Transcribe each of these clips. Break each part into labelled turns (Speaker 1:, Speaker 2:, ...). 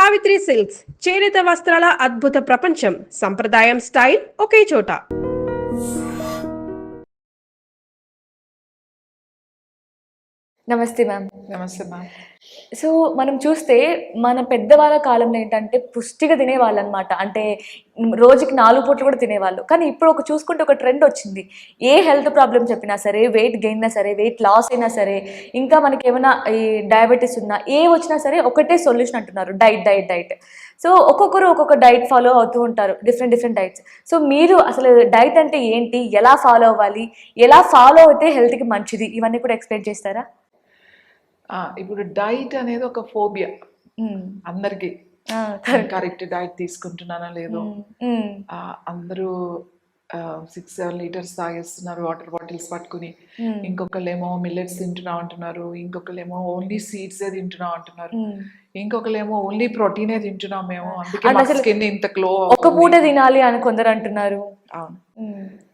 Speaker 1: Savitri silks చేనేత వస్త్రాల అద్భుత ప్రపంచం. సంప్రదాయం స్టైల్ ఒకే చోట.
Speaker 2: నమస్తే మ్యామ్.
Speaker 3: నమస్తే మ్యామ్.
Speaker 2: సో మనం చూస్తే మన పెద్దవాళ్ళ కాలంలో ఏంటంటే పుష్టిగా తినేవాళ్ళు అనమాట. అంటే రోజుకి 4 పూటలు కూడా తినేవాళ్ళు. కానీ ఇప్పుడు చూసుకుంటే ఒక ట్రెండ్ వచ్చింది. ఏ హెల్త్ ప్రాబ్లమ్ చెప్పినా సరే, వెయిట్ గెయిన్ అయినా సరే, వెయిట్ లాస్ అయినా సరే, ఇంకా మనకి ఏమైనా ఈ డయాబెటీస్ ఉన్నా ఏ వచ్చినా సరే ఒకటే సొల్యూషన్ అంటున్నారు, డైట్ డైట్ డైట్. సో ఒక్కొక్కరు ఒక్కొక్క డైట్ ఫాలో అవుతూ ఉంటారు, డిఫరెంట్ డైట్స్. సో మీరు అసలు డైట్ అంటే ఏంటి, ఎలా ఫాలో అవ్వాలి, ఎలా ఫాలో అయితే హెల్త్కి మంచిది, ఇవన్నీ కూడా ఎక్స్ప్లెయిన్ చేస్తారా?
Speaker 3: ఇప్పుడు డైట్ అనేది ఒక ఫోబియా అందరికి. కరెక్ట్ డైట్ తీసుకుంటున్నానా లేదో, అందరూ 6-7 లీటర్స్ తాగేస్తున్నారు వాటర్ బాటిల్స్ పట్టుకుని. ఇంకొకళ్ళేమో మిల్లెట్స్ తింటున్నా అంటున్నారు, ఇంకొకళ్ళేమో ఓన్లీ సీడ్సే తింటున్నా అంటున్నారు, ఇంకొకళ్ళేమో ఓన్లీ ప్రోటీనే తింటున్నాం మేము, అందుకే మా స్కిన్ ఇంత గ్లో.
Speaker 2: ఒక పూట తినాలి అని కొందరు అంటున్నారు.
Speaker 3: అవును.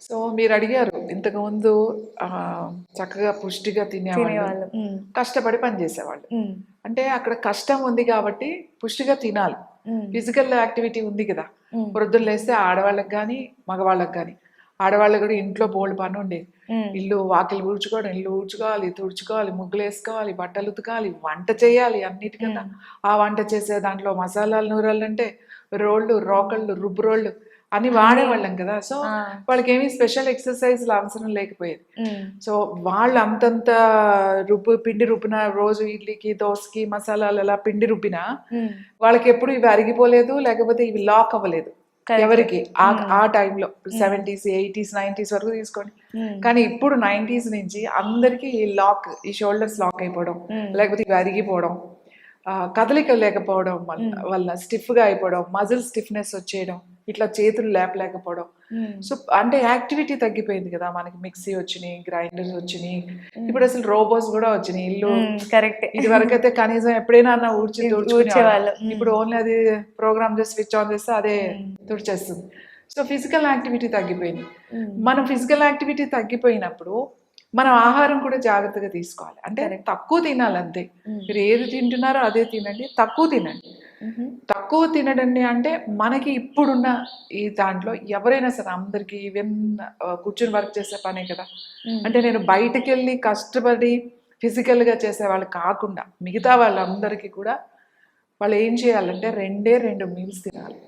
Speaker 3: సో మీరు అడిగారు, ఇంతకు ముందు చక్కగా పుష్టిగా తినేవాళ్ళు, కష్టపడి పనిచేసేవాళ్ళు. అంటే అక్కడ కష్టం ఉంది కాబట్టి పుష్టిగా తినాలి. ఫిజికల్ యాక్టివిటీ ఉంది కదా. వృద్ధులు లేస్తే ఆడవాళ్ళకి కానీ మగవాళ్ళకి కానీ, ఆడవాళ్ళకి కూడా ఇంట్లో బోల్డ్ పని ఉండేది. ఇల్లు వాకిలు ఊడ్చుకోవడం, ఇల్లు ఊడ్చుకోవాలి, తుడుచుకోవాలి, ముగ్గులు వేసుకోవాలి, బట్టలు ఉతకాలి, వంట చేయాలి అన్నిటికన్నా. ఆ వంట చేసే దాంట్లో మసాలాలు నూరాలంటే రోళ్ళు, రోకళ్ళు, రుబ్బు రోళ్ళు అని వాడేవాళ్ళం కదా. సో వాళ్ళకి ఏమి స్పెషల్ ఎక్సర్సైజ్లు అవసరం లేకపోయేది. సో వాళ్ళు అంతంత పిండి రుబ్బిన, రోజు ఇడ్లీకి దోసకి మసాలాలు అలా పిండి రుబ్బినా వాళ్ళకి ఎప్పుడు ఇవి అరిగిపోలేదు, లేకపోతే ఇవి లాక్ అవ్వలేదు ఎవరికి. ఆ టైంలో 70s 80s 90s వరకు తీసుకోండి. కానీ ఇప్పుడు 90s నుంచి అందరికి ఈ షోల్డర్స్ లాక్ అయిపోవడం, లేకపోతే ఇవి అరిగిపోవడం, కదలిక లేకపోవడం వల్ల స్టిఫ్ గా అయిపోవడం, మజిల్ స్టిఫ్నెస్ వచ్చేయడం, ఇట్లా చేతులు లేపలేకపోవడం. సో అంటే యాక్టివిటీ తగ్గిపోయింది కదా. మనకి మిక్సీ వచ్చినాయి, గ్రైండర్స్ వచ్చినాయి, ఇప్పుడు అసలు రోబోస్ కూడా వచ్చినాయి. ఇల్లు కరెక్ట్. ఇది వరకు అయితే కనీసం ఎప్పుడైనా తుడిచేవాళ్ళు. ఇప్పుడు ఓన్లీ అది ప్రోగ్రామ్ చేసి స్విచ్ ఆన్ చేస్తే అదే తుడిచేస్తుంది. సో ఫిజికల్ యాక్టివిటీ తగ్గిపోయింది. మనం ఫిజికల్ యాక్టివిటీ తగ్గిపోయినప్పుడు మనం ఆహారం కూడా జాగ్రత్తగా తీసుకోవాలి. అంటే తక్కువ తినాలి అంతే. మీరు ఏది తింటున్నారో అదే తినండి, తక్కువ తినండి. తక్కువ తినడండి అంటే మనకి ఇప్పుడున్న ఈ దాంట్లో ఎవరైనా సరే అందరికి ఈవెన్ కూర్చుని వర్క్ చేసే పనే కదా. అంటే నేను బయటకు వెళ్ళి కష్టపడి ఫిజికల్గా చేసే వాళ్ళు కాకుండా మిగతా వాళ్ళందరికీ కూడా వాళ్ళు ఏం చేయాలంటే 2 మీల్స్ తినాలి.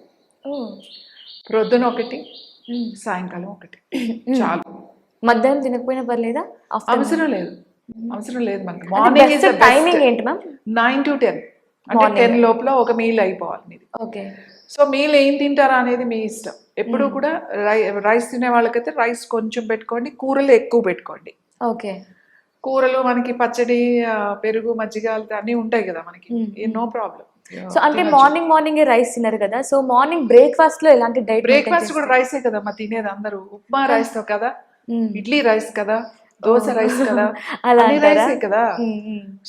Speaker 3: ప్రొద్దున ఒకటి, సాయంకాలం ఒకటి చాలు.
Speaker 2: మధ్యాహ్నం తినకపోయినా పర్లేదా?
Speaker 3: అవసరం లేదు మనకి. మార్నింగ్
Speaker 2: టైమింగ్ ఏంటి మ్యామ్?
Speaker 3: 9 to 10, అంటే 10 లోపల ఒక మీల్ అయిపోవాలి మీది.
Speaker 2: ఓకే.
Speaker 3: సో మీల్ ఏం తింటారా అనేది మీ ఇష్టం. ఎప్పుడు కూడా రైస్ తినే వాళ్ళకైతే రైస్ కొంచెం పెట్టుకోండి, కూరలు ఎక్కువ పెట్టుకోండి.
Speaker 2: ఓకే.
Speaker 3: కూరలు మనకి పచ్చడి, పెరుగు, మజ్జిగ అన్నీ ఉంటాయి కదా మనకి, నో ప్రాబ్లం.
Speaker 2: సో అంటే మార్నింగ్ రైస్ తిన్నారు కదా. సో మార్నింగ్ బ్రేక్ఫాస్ట్ లో ఎలాంటి డైట్?
Speaker 3: బ్రేక్ఫాస్ట్ కూడా రైసే కదా మా తినేది అందరూ. ఉప్మా రైస్ తో కదా, ఇడ్లీ రైస్ కదా, దోశ రైస్ కదా, అన్ని రైసే కదా.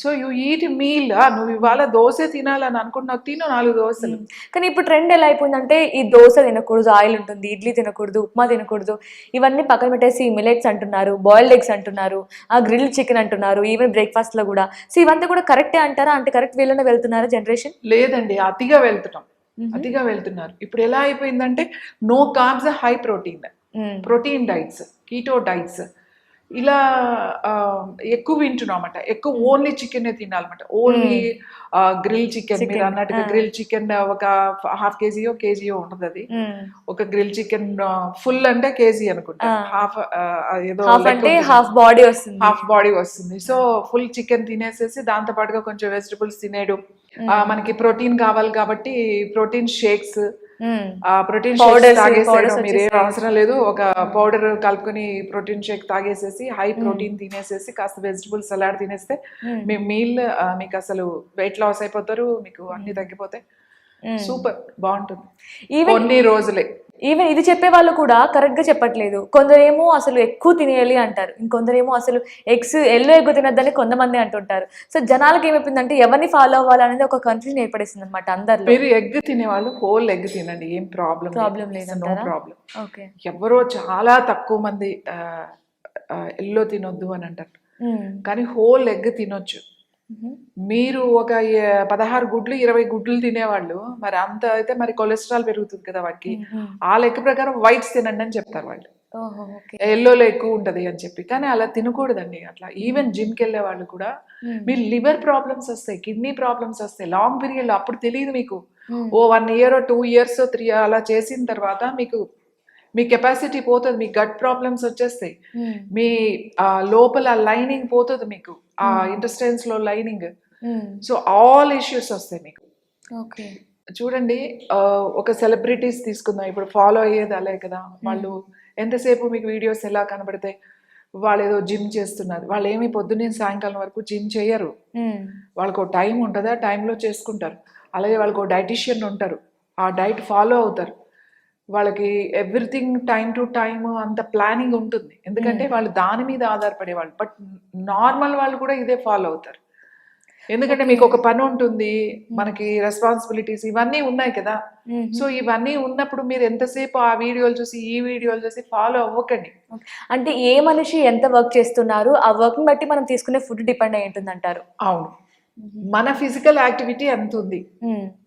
Speaker 3: So you eat meal. నువ్వు ఇవాళ దోశ తినాలని అనుకుంటున్నావు, తిను 4 దోశలు.
Speaker 2: కానీ ఇప్పుడు ట్రెండ్ ఎలా అయిపోయిందంటే ఈ దోశ తినకూడదు, ఆయిల్ ఉంటుంది, ఇడ్లీ తినకూడదు, ఉప్మా తినకూడదు, ఇవన్నీ పక్కన పెట్టేసి మిల్లెట్స్ అంటున్నారు, బాయిల్డ్ ఎగ్స్ అంటున్నారు, గ్రిల్ చికెన్ అంటున్నారు, ఈవెన్ బ్రేక్ఫాస్ట్ లో కూడా. సో ఇవంతా కూడా కరెక్టే అంటారా? అంటే కరెక్ట్ వేలోనే వెళ్తున్నారా జనరేషన్?
Speaker 3: లేదండి, అతిగా వెళ్తున్నారు. ఇప్పుడు ఎలా అయిపోయిందంటే no carbs, high protein diets, keto diets ఇలా ఎక్కువ వింటున్నామట. ఎక్కువ ఓన్లీ చికెన్ తినాలన్నమాట. ఓన్లీ గ్రిల్ చికెన్, మీరు అన్నట్టుగా గ్రిల్ చికెన్ ఒక 1/2 kg కేజీయో ఉంటుంది. అది ఒక గ్రిల్ చికెన్ ఫుల్ అంటే కేజీ అనుకుంటా, హాఫ్ ఏదో
Speaker 2: హాఫ్
Speaker 3: బాడీ వస్తుంది. సో ఫుల్ చికెన్ తినేసేసి దాంతో పాటుగా కొంచెం వెజిటబుల్స్ తినేయడం. మనకి ప్రోటీన్ కావాలి కాబట్టి ప్రోటీన్ షేక్స్, ప్రోటీన్ షేక్ తాగేసేయడం. మీరు ఏం అవసరం లేదు, ఒక పౌడర్ కలుపుకొని ప్రోటీన్ షేక్ తాగేసేసి హై ప్రోటీన్ తినేసేసి కాస్త వెజిటబుల్ సలాడ్ తినేస్తే మీ మీల్ మీకు అసలు వెయిట్ లాస్ అయిపోతారు, మీకు అన్ని తగ్గిపోతాయి. సూపర్, బాగుంటుంది కొన్ని రోజులే.
Speaker 2: ఈవెన్ ఇది చెప్పే వాళ్ళు కూడా కరెక్ట్ గా చెప్పట్లేదు. కొందరేమో అసలు ఎక్కువ తినేయాలి అంటారు, ఇంకొందరేమో అసలు ఎల్లో ఎగ్ తినద్దని కొంతమంది అంటుంటారు. సో జనాలకి ఏమైపోయిందంటే ఎవరిని ఫాలో అవ్వాలనేది ఒక కన్ఫ్యూజన్ ఏర్పడేసింది అనమాట అందరిలో.
Speaker 3: మీరు ఎగ్ తినేవాళ్ళు హోల్ ఎగ్ తినండి, ఏం ప్రాబ్లం లేదు, నో ప్రాబ్లం. ఎవరో చాలా తక్కువ మంది ఎల్లో తినొద్దు అని అంటారు, కానీ హోల్ ఎగ్ తినొచ్చు. మీరు ఒక 16 గుడ్లు 20 గుడ్లు తినేవాళ్ళు మరి అంత అయితే మరి కొలెస్ట్రాల్ పెరుగుతుంది కదా వాటికి. ఆ లెక్క ప్రకారం వైట్స్ తినండి అని చెప్తారు వాళ్ళు. ఎల్లోలో ఎక్కువ ఉంటది అని చెప్పి. కానీ అలా తినకూడదండి. అట్లా ఈవెన్ జిమ్కి వెళ్ళే వాళ్ళు కూడా మీరు లివర్ ప్రాబ్లమ్స్ వస్తాయి, కిడ్నీ ప్రాబ్లమ్స్ వస్తాయి లాంగ్ పీరియడ్ లో. అప్పుడు తెలియదు మీకు. ఓ 1 year 2 years 3 అలా చేసిన తర్వాత మీకు మీ కెపాసిటీ పోతుంది, మీ గట్ ప్రాబ్లమ్స్ వచ్చేస్తాయి, మీ లోపల లైనింగ్ పోతుంది మీకు, ఆ ఇంటెస్టైన్స్ లో లైనింగ్. సో ఆల్ ఇష్యూస్ వస్తాయి మీకు. చూడండి, ఒక సెలబ్రిటీస్ తీసుకుందాం, ఇప్పుడు ఫాలో అయ్యేది అలే కదా. వాళ్ళు ఎంతసేపు మీకు వీడియోస్ ఎలా కనబడతాయి, వాళ్ళు ఏదో జిమ్ చేస్తున్నారు. వాళ్ళు ఏమి పొద్దున్నే సాయంకాలం వరకు జిమ్ చేయరు. వాళ్ళకు టైం ఉంటుంది, ఆ టైంలో చేసుకుంటారు. అలాగే వాళ్ళకు డైటీషియన్ ఉంటారు, ఆ డైట్ ఫాలో అవుతారు. వాళ్ళకి ఎవ్రీథింగ్ టైం టు టైమ్ అంత ప్లానింగ్ ఉంటుంది, ఎందుకంటే వాళ్ళు దాని మీద ఆధారపడే వాళ్ళు. బట్ నార్మల్ వాళ్ళు కూడా ఇదే ఫాలో అవుతారు, ఎందుకంటే మీకు ఒక పని ఉంటుంది, మనకి రెస్పాన్సిబిలిటీస్ ఇవన్నీ ఉన్నాయి కదా. సో ఇవన్నీ ఉన్నప్పుడు మీరు ఎంతసేపు ఆ వీడియోలు చూసి ఈ వీడియోలు చూసి ఫాలో అవ్వకండి.
Speaker 2: అంటే ఏ మనిషి ఎంత వర్క్ చేస్తున్నారు ఆ వర్క్ ని బట్టి మనం తీసుకునే ఫుడ్ డిపెండ్ అయి ఉంటుంది అంటారు.
Speaker 3: అవును, మన ఫిజికల్ యాక్టివిటీ ఎంత ఉంది.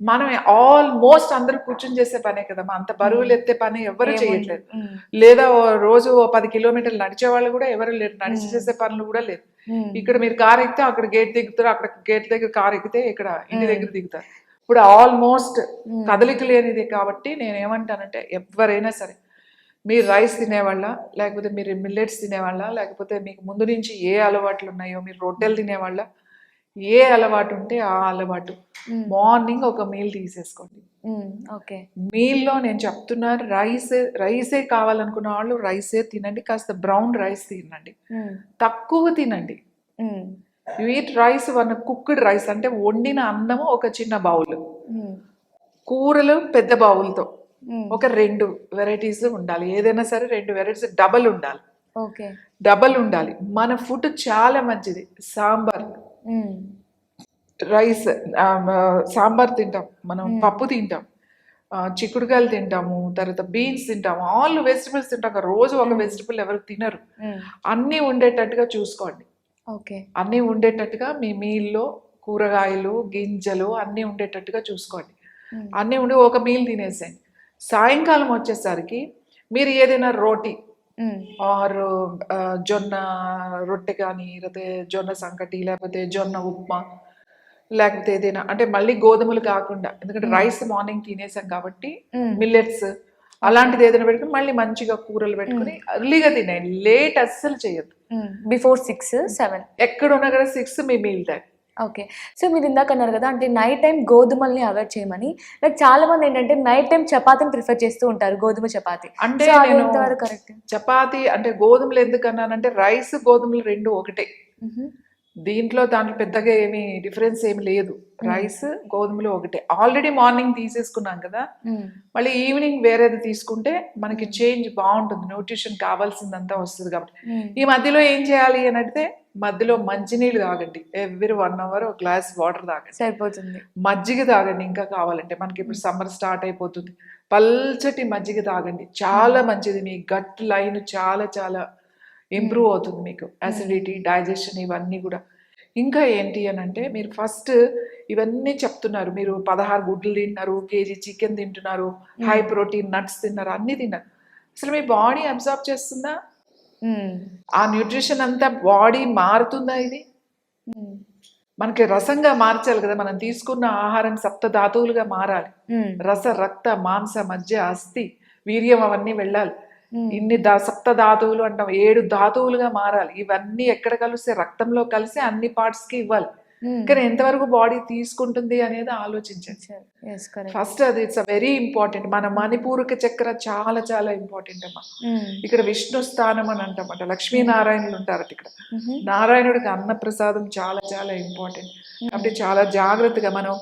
Speaker 3: మనం ఆల్మోస్ట్ అందరూ కూర్చొని చేసే పనే కదా, అంత బరువులు ఎత్తే పని ఎవరు చేయట్లేదు. లేదా రోజు 10 kilometers నడిచే వాళ్ళు కూడా ఎవరు లేరు, నడిచి చేసే పనులు కూడా లేదు. ఇక్కడ మీరు కార్ ఎక్కితే అక్కడ గేట్ దిగుతారు, అక్కడ గేట్ దగ్గర కార్ ఎక్కితే ఇక్కడ ఇంటి దగ్గర దిగుతారు. ఇప్పుడు ఆల్మోస్ట్ కదలిక లేనిది. కాబట్టి నేను ఏమంటానంటే ఎవరైనా సరే, మీరు రైస్ తినేవాళ్ళ, లేకపోతే మీరు మిల్లెట్స్ తినేవాళ్ళ, లేకపోతే మీకు ముందు నుంచి ఏ అలవాట్లు ఉన్నాయో, మీరు రొట్టెలు తినేవాళ్ళ, ఏ అలవాటు ఉంటే ఆ అలవాటు మార్నింగ్ ఒక మీల్ తీసేసుకోండి. మీల్లో నేను చెప్తున్నా, రైసే కావాలనుకున్న వాళ్ళు రైసే తినండి, కాస్త బ్రౌన్ రైస్ తినండి, తక్కువ తినండి. You eat rice, cooked rice అంటే వండిన అన్నము ఒక చిన్న బౌల్, కూరలు పెద్ద బౌల్తో ఒక 2 వెరైటీస్ ఉండాలి. ఏదైనా సరే 2 వెరైటీస్ డబల్ ఉండాలి. డబల్ ఉండాలి. మన ఫుడ్ చాలా మంచిది. సాంబార్, రైస్, సాంబార్ తింటాం మనం, పప్పు తింటాం, చిక్కుడుకాయలు తింటాము, తర్వాత బీన్స్ తింటాము, ఆల్ వెజిటబుల్స్ తింటాం. రోజు ఒక వెజిటబుల్ ఎవరు తినరు. అన్నీ ఉండేటట్టుగా చూసుకోండి. అన్నీ ఉండేటట్టుగా మీ మీల్లో కూరగాయలు, గింజలు అన్నీ ఉండేటట్టుగా చూసుకోండి. అన్నీ ఉండి ఒక మీల్ తినేసేయండి. సాయంకాలం వచ్చేసరికి మీరు ఏదైనా రోటీ ఆర్ జొన్న రొట్టె కానీ, లేకపోతే జొన్న సంకటి, లేకపోతే జొన్న ఉప్మా, లేకపోతే ఏదైనా అంటే మళ్ళీ గోధుమలు కాకుండా, ఎందుకంటే రైస్ మార్నింగ్ తినేసాం కాబట్టి మిల్లెట్స్ అలాంటిది ఏదైనా పెట్టుకుని మళ్ళీ మంచిగా కూరలు పెట్టుకుని ఎర్లీగా తినేయండి. లేట్ అస్సలు చేయొద్దు.
Speaker 2: బిఫోర్ 6, 7
Speaker 3: ఎక్కడ ఉన్నా కదా 6 మీ మీల్ టైం.
Speaker 2: సో మీరు ఇందాక అన్నారు కదా, అంటే నైట్ టైం గోధుమల్ని అవాయిడ్ చేయమని. లైక్ చాలా మంది ఏంటంటే నైట్ టైం చపాతీని ప్రిఫర్ చేస్తూ ఉంటారు, గోధుమ చపాతీ.
Speaker 3: అంటే
Speaker 2: కరెక్ట్.
Speaker 3: చపాతీ అంటే గోధుమలు ఎందుకు అన్నానంటే, రైస్ గోధుమలు 2 ఒకటే. దాంట్లో పెద్దగా ఏమి డిఫరెన్స్ ఏమి లేదు. రైస్ గోధుమలు ఒకటే. ఆల్రెడీ మార్నింగ్ తీసేసుకున్నాం కదా, మళ్ళీ ఈవినింగ్ వేరేది తీసుకుంటే మనకి చేంజ్ బాగుంటుంది, న్యూట్రిషన్ కావాల్సిందంతా వస్తుంది. కాబట్టి ఈ మధ్యలో ఏం చేయాలి అని అంటే, మధ్యలో మంచినీళ్ళు తాగండి. ఎవ్రీ 1 hour ఒక గ్లాస్ వాటర్ తాగండి,
Speaker 2: సరిపోతుంది.
Speaker 3: మజ్జిగ తాగండి ఇంకా కావాలంటే, మనకి ఇప్పుడు సమ్మర్ స్టార్ట్ అయిపోతుంది. పల్చటి మజ్జిగ తాగండి, చాలా మంచిది. మీ గట్ లైన్ చాలా చాలా ఇంప్రూవ్ అవుతుంది. మీకు యాసిడిటీ, డైజెషన్ ఇవన్నీ కూడా. ఇంకా ఏంటి అని అంటే, మీరు ఫస్ట్ ఇవన్నీ చెప్తున్నారు, మీరు 16 గుడ్లు తింటున్నారు, kg చికెన్ తింటున్నారు, హై ప్రోటీన్ నట్స్ తిన్నారు, అన్నీ తిన్నారు. అసలు మీ బాడీ అబ్జార్బ్ చేస్తుందా? ఆ న్యూట్రిషన్ అంతా బాడీ మారుతుందా? ఇది మనకి రసంగా మార్చాలి కదా. మనం తీసుకున్న ఆహారం 7 ధాతువులుగా మారాలి. రస, రక్త, మాంస, మజ్జ, అస్థి, వీర్యం అవన్నీ వెళ్ళాలి. ఇన్ని 7 ధాతువులు అంటాం, 7 ధాతువులుగా మారాలి. ఇవన్నీ ఎక్కడ కలిస్తే రక్తంలో కలిసి అన్ని పార్ట్స్ కి ఇవ్వాలి. కానీ ఎంతవరకు బాడీ తీసుకుంటుంది అనేది ఆలోచించండి ఫస్ట్. అది ఇట్స్ వెరీ ఇంపార్టెంట్. మన మణిపూరక చక్ర చాలా చాలా ఇంపార్టెంట్ అమ్మా. ఇక్కడ విష్ణు స్థానం అని అంటామట, లక్ష్మీనారాయణులు ఉంటారట ఇక్కడ. నారాయణుడికి అన్నప్రసాదం చాలా చాలా ఇంపార్టెంట్. కాబట్టి చాలా జాగ్రత్తగా మనం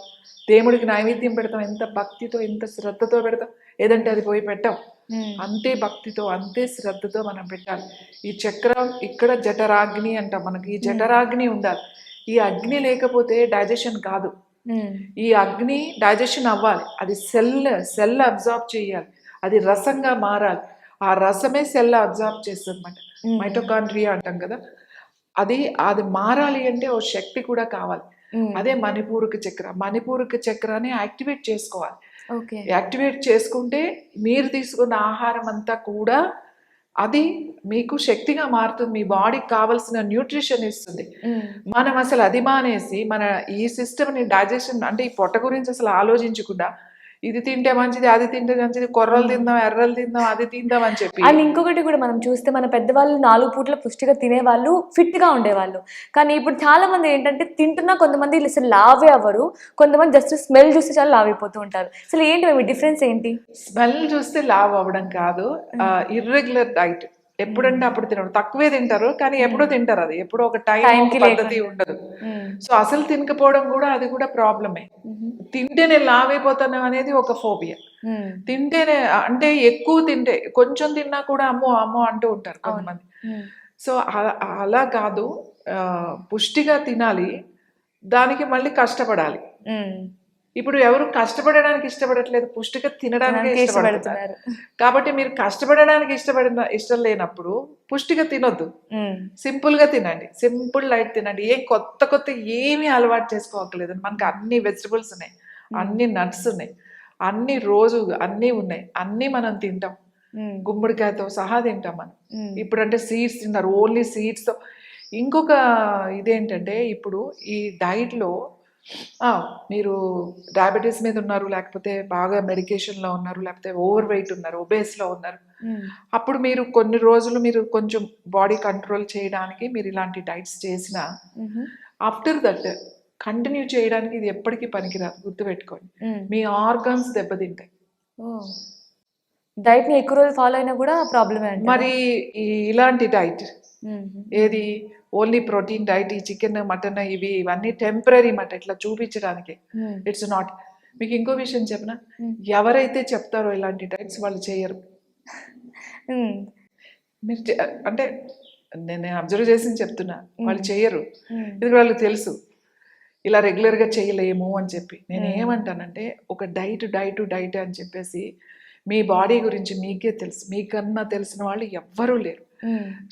Speaker 3: దేవుడికి నైవేద్యం పెడతాం, ఎంత భక్తితో ఎంత శ్రద్ధతో పెడతాం. ఏదంటే అది పోయి పెట్టాం, అంతే భక్తితో అంతే శ్రద్ధతో మనం పెట్టాలి. ఈ చక్రం ఇక్కడ జఠరాగ్ని అంటాం, మనకి ఈ జఠరాగ్ని ఉండాలి. ఈ అగ్ని లేకపోతే డైజెషన్ కాదు. ఈ అగ్ని డైజెషన్ అవ్వాలి, అది సెల్ అబ్జార్బ్ చేయాలి, అది రసంగా మారాలి. ఆ రసమే సెల్ అబ్జార్బ్ చేస్తుంది అన్నమాట, మైటోకాండ్రియా అంటాం కదా. అది మారాలి అంటే ఓ శక్తి కూడా కావాలి. అదే మణిపూరక చక్ర. మణిపూరక చక్రాన్ని యాక్టివేట్ చేసుకోవాలి.
Speaker 2: ఓకే.
Speaker 3: యాక్టివేట్ చేసుకుంటే మీరు తీసుకున్న ఆహారం అంతా కూడా అది మీకు శక్తిగా మారుతుంది. మీ బాడీకి కావాల్సిన న్యూట్రిషన్ ఇస్తుంది. మనం అసలు అది మానేసి మన ఈ సిస్టమ్ని డైజెషన్ అంటే ఈ పొట్ట గురించి అసలు ఆలోచించకుండా ఇది తింటే మంచిది, అది తింటే మంచిది, కొర్రలు తిందాం, ఎర్రలు తిందాం, అది తిందాం అని చెప్పి.
Speaker 2: అండ్ ఇంకొకటి కూడా మనం చూస్తే మన పెద్దవాళ్ళు 4 పూట్ల పుష్టిగా తినేవాళ్ళు, ఫిట్గా ఉండేవాళ్ళు. కానీ ఇప్పుడు చాలా మంది ఏంటంటే తింటున్నా కొంతమంది అసలు లావే అవ్వరు, కొంతమంది జస్ట్ స్మెల్ చూస్తే చాలా లావ్ అయిపోతూ ఉంటారు. అసలు ఏంటి మీ డిఫరెన్స్ ఏంటి?
Speaker 3: స్మెల్ చూస్తే లావ్ అవ్వడం కాదు, ఇర్రెగ్యులర్ డైట్. ఎప్పుడంటే అప్పుడు తినడం, తక్కువే తింటారు కానీ ఎప్పుడో తింటారు. అది ఎప్పుడో ఒక టైం పద్ధతి ఉండదు. సో అసలు తినకపోవడం కూడా అది కూడా ప్రాబ్లమే. తింటే నేను లావ్ అయిపోతాను అనేది ఒక ఫోబియా. తింటేనే అంటే ఎక్కువ తింటే కొంచెం తిన్నా కూడా అమ్మో అమ్మో అంటూ ఉంటారు కొంతమంది. సో అలా కాదు, పుష్టిగా తినాలి, దానికి మళ్ళీ కష్టపడాలి. ఇప్పుడు ఎవరు కష్టపడడానికి ఇష్టపడట్లేదు, పుష్టిగా తినడానికి ఇష్టపడుతున్నారు. కాబట్టి మీరు కష్టపడడానికి ఇష్టం లేనప్పుడు పుష్టిగా తినొద్దు, సింపుల్ గా తినండి, సింపుల్ లైట్ తినండి. ఏం కొత్త ఏమీ అలవాటు చేసుకోవట్లేదు. మనకి అన్ని వెజిటబుల్స్ ఉన్నాయి, అన్ని నట్స్ ఉన్నాయి, అన్ని రోజు అన్నీ ఉన్నాయి, అన్నీ మనం తింటాం. గుమ్మడికాయతో సహా తింటాం మనం. ఇప్పుడంటే సీడ్స్ తిన్నారు, ఓన్లీ సీడ్స్ తో. ఇంకొక ఇదేంటంటే ఇప్పుడు ఈ డైట్ లో మీరు డయాబెటీస్ మీద ఉన్నారు, లేకపోతే బాగా మెడికేషన్లో ఉన్నారు, లేకపోతే ఓవర్ వెయిట్ ఉన్నారు, ఒబేస్లో ఉన్నారు, అప్పుడు మీరు కొన్ని రోజులు మీరు కొంచెం బాడీ కంట్రోల్ చేయడానికి మీరు ఇలాంటి డైట్స్ చేసిన ఆఫ్టర్ దట్ కంటిన్యూ చేయడానికి ఇది ఎప్పటికీ పనికిరాదు, గుర్తుపెట్టుకోండి. మీ ఆర్గన్స్ దెబ్బతింటాయి.
Speaker 2: డైట్ని ఎక్కువ రోజులు ఫాలో అయినా కూడా ప్రాబ్లమే.
Speaker 3: మరి ఇలాంటి డైట్ ఏది ఓన్లీ ప్రోటీన్ డైట్, ఈ చికెన్ మటన్ ఇవన్నీ టెంపరీ మాట, ఇట్లా చూపించడానికి. It's not. మీకు ఇంకో విషయం చెప్పనా, ఎవరైతే చెప్తారో ఇలాంటి డైట్స్ వాళ్ళు చేయరు. మీరు అంటే నేను అబ్జర్వ్ చేసి చెప్తున్నా, వాళ్ళు చేయరు. ఇది వాళ్ళకి తెలుసు ఇలా రెగ్యులర్గా చేయలేము అని చెప్పి. నేను ఏమంటానంటే ఒక డైట్ అని చెప్పేసి మీ బాడీ గురించి మీకే తెలుసు, మీకన్నా తెలిసిన వాళ్ళు ఎవ్వరూ లేరు.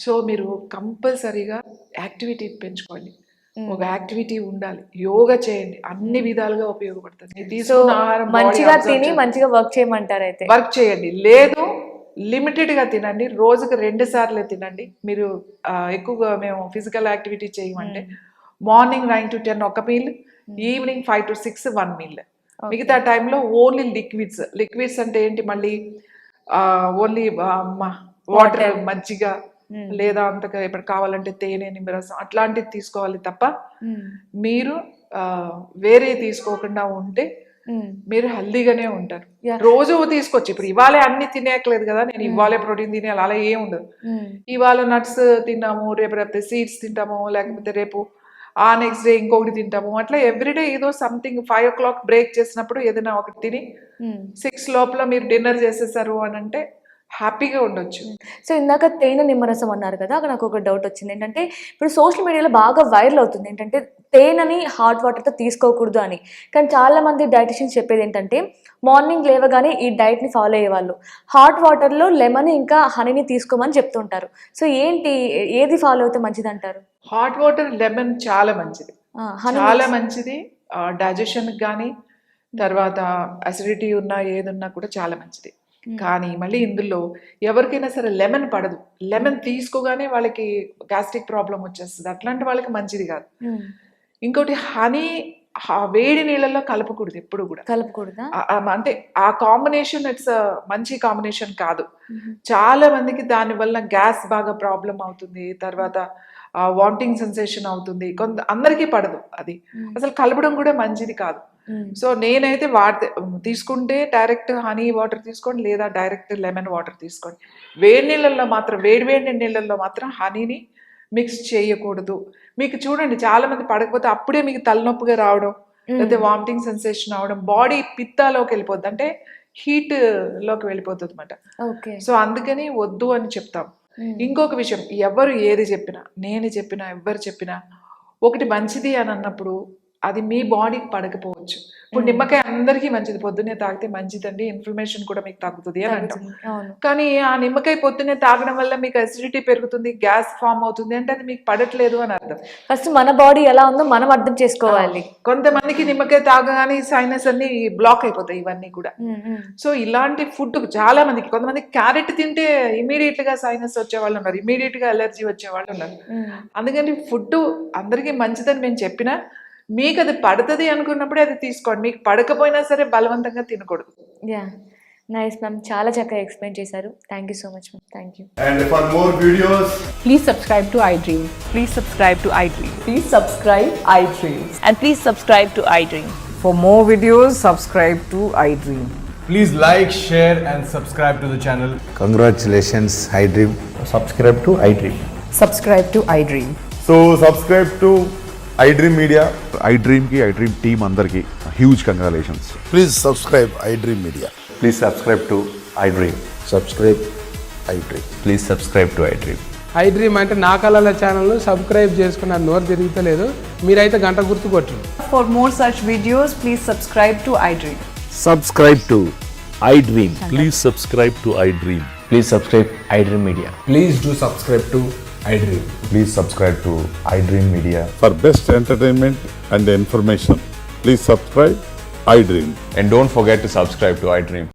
Speaker 3: సో మీరు కంపల్సరీగా యాక్టివిటీ పెంచుకోండి, ఒక యాక్టివిటీ ఉండాలి, యోగా చేయండి, అన్ని విధాలుగా ఉపయోగపడుతుంది. తీసుకున్న ఆహారం
Speaker 2: మంచిగా తిని మంచిగా వర్క్ చేయమంటారు. అయితే
Speaker 3: వర్క్ చేయండి, లేదు లిమిటెడ్గా తినండి, రోజుకి 2 సార్లే తినండి. మీరు ఎక్కువగా మేము ఫిజికల్ యాక్టివిటీ చేయమంటే మార్నింగ్ 9 to 10 ఒక మీల్, ఈవినింగ్ 5 to 6 1 మీల్. మిగతా టైంలో ఓన్లీ లిక్విడ్స్ అంటే ఏంటి, మళ్ళీ ఓన్లీ వాటర్, మజ్జిగ, లేదా అంతగా ఇప్పుడు కావాలంటే తేనె, నిమ్మరసం అట్లాంటివి తీసుకోవాలి తప్ప మీరు వేరే తీసుకోకుండా ఉంటే మీరు హెల్దీగానే ఉంటారు. రోజు తీసుకోవచ్చు. ఇప్పుడు ఇవాళే అన్ని తినేయట్లేదు కదా, నేను ఇవాళే ప్రోటీన్ తినేయాలి అలా ఏం ఉండదు. ఇవాళ నట్స్ తిన్నాము, రేపు సీడ్స్ తింటాము, లేకపోతే రేపు నెక్స్ట్ డే ఇంకొకటి తింటాము, అట్లా ఎవ్రీడే ఏదో సంథింగ్. 5 o'clock బ్రేక్ చేసినప్పుడు ఏదైనా ఒకటి తిని 6 లోపల మీరు డిన్నర్ చేసేసారు అని అంటే హ్యాపీగా ఉండొచ్చు.
Speaker 2: సో ఇందాక తేనె నిమ్మరసం అన్నారు కదా, అక్కడ నాకు ఒక డౌట్ వచ్చింది. ఏంటంటే ఇప్పుడు సోషల్ మీడియాలో బాగా వైరల్ అవుతుంది ఏంటంటే తేనెని హాట్ వాటర్తో తీసుకోకూడదు అని. కానీ చాలా మంది డైటిషియన్స్ చెప్పేది ఏంటంటే మార్నింగ్ లేవగానే ఈ డైట్ని ఫాలో అయ్యేవాళ్ళు హాట్ వాటర్లో లెమన్ ఇంకా హనీని తీసుకోమని చెప్తుంటారు. సో ఏంటి, ఏది ఫాలో అయితే మంచిది అంటారు?
Speaker 3: హాట్ వాటర్, లెమన్ చాలా మంచిది, చాలా మంచిది. డైజెషన్కి కానీ, తర్వాత అసిడిటీ ఉన్నా ఏదున్నా కూడా చాలా మంచిది. కానీ మళ్ళీ ఇందులో ఎవరికైనా సరే లెమన్ పడదు, లెమన్ తీసుకోగానే వాళ్ళకి గ్యాస్ట్రిక్ ప్రాబ్లం వచ్చేస్తుంది, అట్లాంటి వాళ్ళకి మంచిది కాదు. ఇంకోటి హనీ వేడి నీళ్ళల్లో కలపకూడదు, ఎప్పుడు కూడా
Speaker 2: కలపకూడదు.
Speaker 3: అంటే ఆ కాంబినేషన్ ఇట్స్ మంచి కాంబినేషన్ కాదు. చాలా మందికి దానివల్ల గ్యాస్ బాగా ప్రాబ్లం అవుతుంది, తర్వాత వామిటింగ్ సెన్సేషన్ అవుతుంది, అందరికీ పడదు అది. అసలు కలపడం కూడా మంచిది కాదు. సో నేనైతే తీసుకుంటే డైరెక్ట్ హనీ వాటర్ తీసుకోండి, లేదా డైరెక్ట్ లెమన్ వాటర్ తీసుకోండి. వేడి నీళ్ళల్లో మాత్రం, వేడి నీళ్ళల్లో మాత్రం హనీని మిక్స్ చేయకూడదు. మీకు చూడండి చాలా మంది పడకపోతే అప్పుడే మీకు తలనొప్పిగా రావడం, లేకపోతే వామిటింగ్ సెన్సేషన్ అవడం, బాడీ పిత్తాలోకి వెళ్ళిపోద్ది, అంటే హీట్ లోకి వెళ్ళిపోతుంది అనమాట. సో అందుకని వద్దు అని చెప్తాం. ఇంకొక విషయం, ఎవరు ఏది చెప్పినా, నేను చెప్పినా, ఎవరు చెప్పినా ఒకటి మంచిది అని అన్నప్పుడు అది మీ బాడీకి పడకపోవచ్చు, ఇప్పుడు నిమ్మకాయ అందరికీ మంచిది, పొద్దున్నే తాగితే మంచిదండి, ఇన్ఫ్లమేషన్ కూడా మీకు తగ్గుతుంది అని అంటాం.
Speaker 2: అవును.
Speaker 3: కానీ ఆ నిమ్మకాయ పొద్దున్నే తాగడం వల్ల మీకు అసిడిటీ పెరుగుతుంది, గ్యాస్ ఫామ్ అవుతుంది అంటే అది మీకు పడట్లేదు అని అర్థం.
Speaker 2: ఫస్ట్ మన బాడీ ఎలా ఉందో మనం అర్థం చేసుకోవాలి.
Speaker 3: కొంతమందికి నిమ్మకాయ తాగగానే సైనస్ అన్ని బ్లాక్ అయిపోతాయి ఇవన్నీ కూడా. సో ఇలాంటి ఫుడ్ చాలా మందికి, కొంతమంది క్యారెట్ తింటే ఇమీడియట్ గా సైనస్ వచ్చే వాళ్ళు ఉన్నారు, ఇమీడియట్ గా అలర్జీ వచ్చే వాళ్ళు ఉన్నారు. అందుకని ఫుడ్ అందరికీ మంచిదని మేము చెప్పినా మీకు అది పడుతుంది అనుకున్నప్పుడే అది తీసుకోండి, మీకు పడకపోయినా సరే బలవంతంగా తినకూడదు.
Speaker 2: యా, నైస్ మ్యామ్, చాలా చక్కగా ఎక్స్ప్లెయిన్ చేశారు. Thank you so much ma'am. Thank you.
Speaker 4: And for more videos,
Speaker 5: Please subscribe to iDream.
Speaker 6: Please subscribe to iDream.
Speaker 5: Please subscribe iDream.
Speaker 6: And please subscribe to iDream.
Speaker 5: For more videos, subscribe to iDream.
Speaker 4: please like, share and subscribe to the channel.
Speaker 7: Congratulations, iDream.
Speaker 8: Subscribe to iDream.
Speaker 5: Subscribe to iDream.
Speaker 8: So subscribe to iDream Media.
Speaker 9: iDream की iDream team अंदर की huge congratulations.
Speaker 7: Please subscribe iDream Media.
Speaker 8: Please subscribe to iDream.
Speaker 7: Subscribe iDream.
Speaker 8: Please subscribe to iDream.
Speaker 10: iDream అంటే నా కళల ఛానల్ను subscribe చేసుకున్న నోరు తిరుగుతలేదు, మీరైతే గంట గుర్తు కొట్టండి.
Speaker 5: For more such videos, please subscribe to iDream.
Speaker 7: Subscribe to iDream.
Speaker 11: Please subscribe to iDream.
Speaker 8: Please subscribe iDream Media.
Speaker 4: Please do subscribe to iDream.
Speaker 8: Please subscribe to iDream Media.
Speaker 9: For best entertainment and information, please subscribe iDream.
Speaker 8: And don't forget to subscribe to iDream.